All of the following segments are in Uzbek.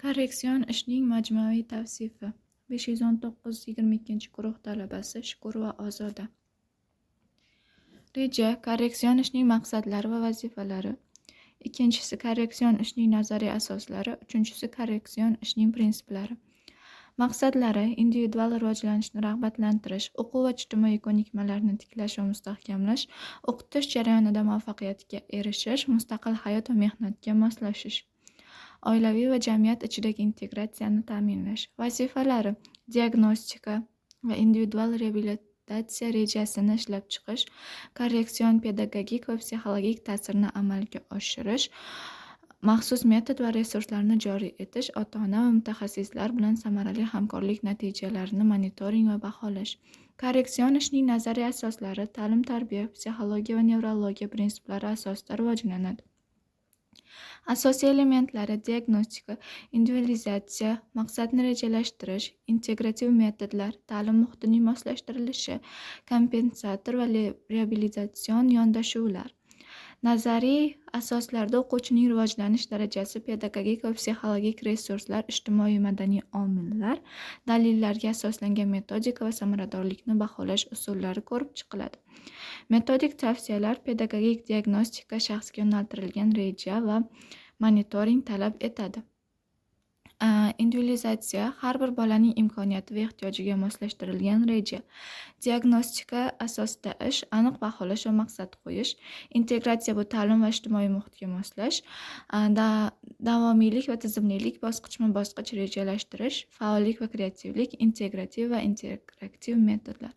Korreksion ishning majmuiy tavsifi. 519-22 guruh talabasi Shukur va Ozoda. Reja korreksion ishning maqsadlari va vazifalari. Ikkinchisi korreksion ishning nazariy asoslari. Uchinchisi korreksion ishning prinsiplari. Maqsadlari individual rivojlanishni rag'batlantirish, o'quv va ijtimoiy ko'nikmalarni tiklash va mustahkamlash, o'qitish jarayonida muvaffaqiyatga erishish, mustaqil hayot va mehnatga moslashish. Oilaviy va jamiyat ichidagi integratsiyani ta'minlash. Vazifalari diagnostika va individual reabilitatsiya rejasini ishlab chiqish, korreksion pedagogik va psixologik ta'sirni amalga oshirish, maxsus metod va resurslarni joriy etish, ota-ona va mutaxassislar bilan samarali hamkorlik natijalarini monitoring va baholash. Korreksion ishning nazariy asoslari ta'lim-tarbiya, psixologiya va nevrologiya prinsiplari asosida rivojlanadi. Asosiy elementlari diagnostika, individualizatsiya, maqsadni rejalashtirish, integrativ metodlar, ta'lim muhitining moslashtirilishi, kompensator va reabilitatsion yondashuvlar. Nazariy asoslarda o'quvchining rivojlanish darajasi, pedagogik va psixologik resurslar, ijtimoiy-madaniy omillar, dalillarga asoslangan metodika va samaradorlikni baholash usullari ko'rib chiqiladi. Metodik tavsiyalar, pedagogik diagnostika, shaxsga yo'naltirilgan reja va monitoring talab etadi. Individualizatsiya har bir bolaning imkoniyati va ehtiyojiga moslashtirilgan reja. Diagnostika asosida ish, aniq baholash va maqsad qo'yish. Integratsiya bu ta'lim va ijtimoiy muhitga moslash. Davomiylik va tizimlilik, bosqichma-bosqich rejalashtirish. Faollik va kreativlik, integrativ va interaktiv metodlar.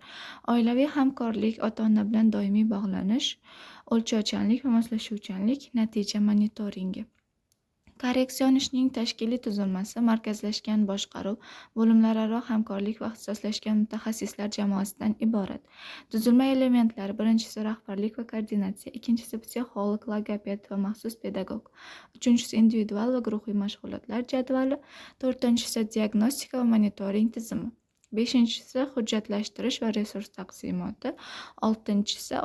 Oilaviy hamkorlik, ota-ona bilan doimiy bog'lanish, o'lchovchanlik va moslashuvchanlik, natija monitoringi. Korreksion ishning tashkiliy tuzilmasi markazlashgan boshqaruv, bo'limlararo hamkorlik va ixtisoslashgan mutaxassislar jamoasidan iborat. Tuzilma elementlari: birinchisi rahbarlik va koordinatsiya, ikkinchisi psixolog, logoped va maxsus pedagog, uchinchisi individual va guruhiy mashg'ulotlar jadvali, to'rtinchisi diagnostika va monitoring tizimi, beshinchisi hujjatlashtirish va resurs taqsimoti, oltinchisi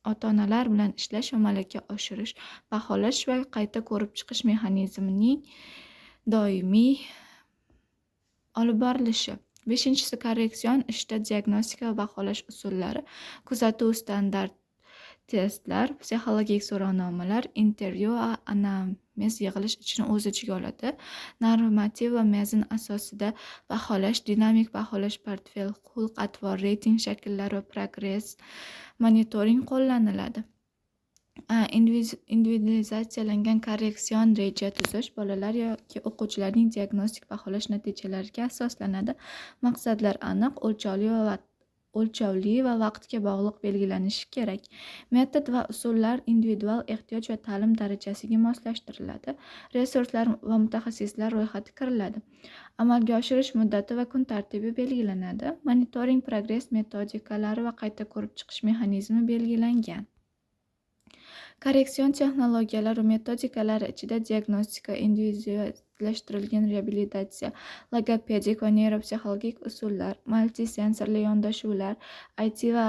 ota-onalar bilan ishlash va malaka oshirish, baholash va qayta ko'rib chiqish mexanizmining doimiy olib borilishi. Beshinchisi korreksion ishda diagnostika va baholash usullari, kuzatuv, standart testlar, psixologik so'rovnomalar, intervyu va anamnez yig'ilish ichini o'z ichiga oladi. Normativ va mezon asosida baholash, dinamik baholash, portfel, xulq-atvor, reyting shakllari va progress monitoring qo'llaniladi. Individualizatsiyalangan korreksion reja tuzish bolalar yoki o'quvchilarning diagnostik baholash natijalariga asoslanadi. Maqsadlar aniq, o'lchovli va vaqtga bog'liq belgilanishi kerak. Metod va usullar individual ehtiyoj va ta'lim darajasiga moslashtiriladi. Resurslar va mutaxassislar ro'yxati kiriladi. Amalga oshirish muddati va kun tartibi belgilanadi. Monitoring progress metodikalari va qayta ko'rib chiqish mexanizmi belgilangan. Korreksion texnologiyalari va metodikalari ichida diagnostika, individuallashtirilgan reabilitatsiya, logopedik va neyropsixologik usullar, multisensorli yondashuvlar, IT va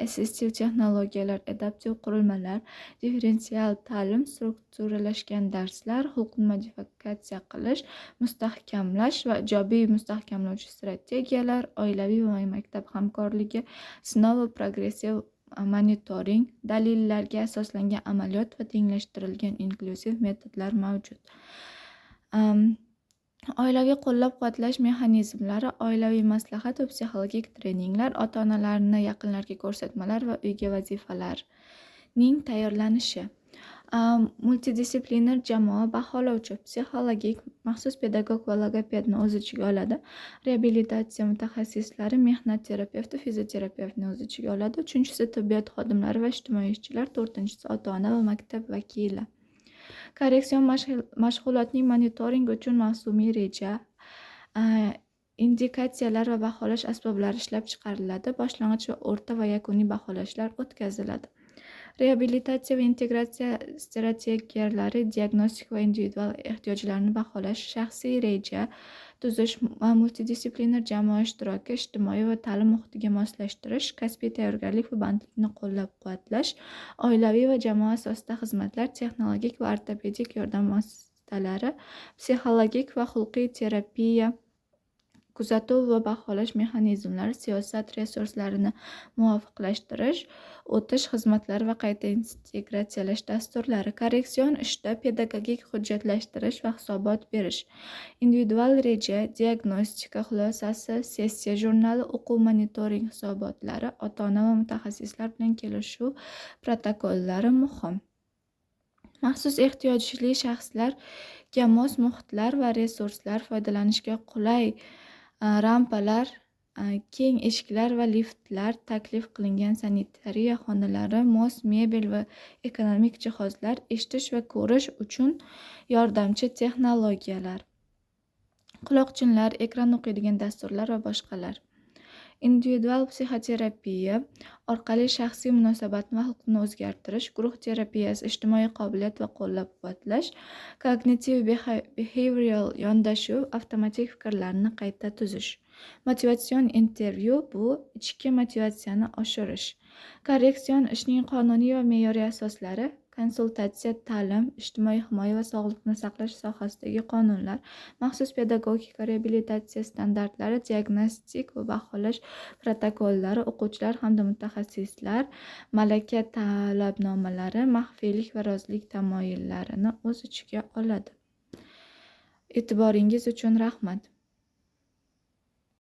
assistiv texnologiyalar, adaptiv qurilmalar, differensial ta'lim, strukturalashgan darslar, huquqni modifikatsiya qilish, mustahkamlash va ijobiy mustahkamlovchi strategiyalar, oilaviy va maktab hamkorligi, sinov va progressiv monitoring, dalillarga asoslangan amaliyot va tenglashtirilgan inklyuziv metodlar mavjud. Oilaviy qo'llab-quvvatlash mexanizmlari, oilaviy maslahat va psixologik treninglar, ota-onalarni yaqinlarga ko'rsatmalar va uyga vazifalarning tayyorlanishi. Multidisiplinar jamoa baholovchi, psixologik, maxsus pedagog va logopedni o'z ichiga oladi. Reabilitatsiya mutaxassislari, mehnat terapevti, fizioterapevtni o'z ichiga oladi. Uchinchisi tibbiyot xodimlari va ijtimoiy ishchilar, to'rtinchisi ota-ona va maktab vakili. Korreksion mashg'ulotning monitoringi uchun mavsumiy reja, indikatsiyalar va baholash asboblari ishlab chiqariladi. Boshlang'ich va o'rta va yakuniy baholashlar o'tkaziladi. Reabilitatsiya va integratsiya strategiyalari, diagnostika va individual ehtiyojlarni baholash, shaxsiy reja tuzish va multidisiplinar jamoa ishtiroki, ijtimoiy va ta'lim muhitiga moslashtirish, kasbiy tayyorgarlik va bandlikni qo'llab-quvvatlash, oilaviy va jamoa asosida xizmatlar, texnologik va ortopedik yordam vositalari, psixologik va xulqiy terapiya, kuzatuv va baholash mexanizmlari, siyosat resurslarini muvofiqlashtirish, o'tish xizmatlari va qayta integratsiyalash dasturlari, korreksion ishda pedagogik hujjatlashtirish va hisobot berish, individual reja, diagnostika xulosasi, sessiya jurnali, o'quv monitoring hisobotlari, ota-ona va mutaxassislar bilan kelishuv protokollari muhim. Maxsus ehtiyojli shaxslarga mos muhitlar va resurslar, foydalanishga qulay rampalar, keng eshiklar va liftlar, taklif qilingan sanitariya xonalari, mos mebel va ekonomik jihozlar, eshitish va ko'rish uchun yordamchi texnologiyalar, quloqchinlar, ekran o'qiydigan dasturlar va boshqalar. Individual psixoterapiya orqali shaxsiy munosabatni va xulqni o'zgartirish, guruh terapiyasi, ijtimoiy qobiliyat va qo'llab-quvvatlash, kognitiv behavioral yondashuv, avtomatik fikrlarni qayta tuzish. Motivatsion intervyu bu ichki motivatsiyani oshirish. Korreksion ishning qonuniy va me'yoriy asoslari, konsultatsiya, ta'lim, ijtimoiy himoya va sog'liqni saqlash sohasidagi qonunlar, maxsus pedagogika reabilitatsiya standartlari, diagnostik va baholash protokollari, o'quvchilar hamda mutaxassislar malaka talabnomalari, maxfiylik va rozilik tamoyillarini o'z ichiga oladi. E'tiboringiz uchun rahmat.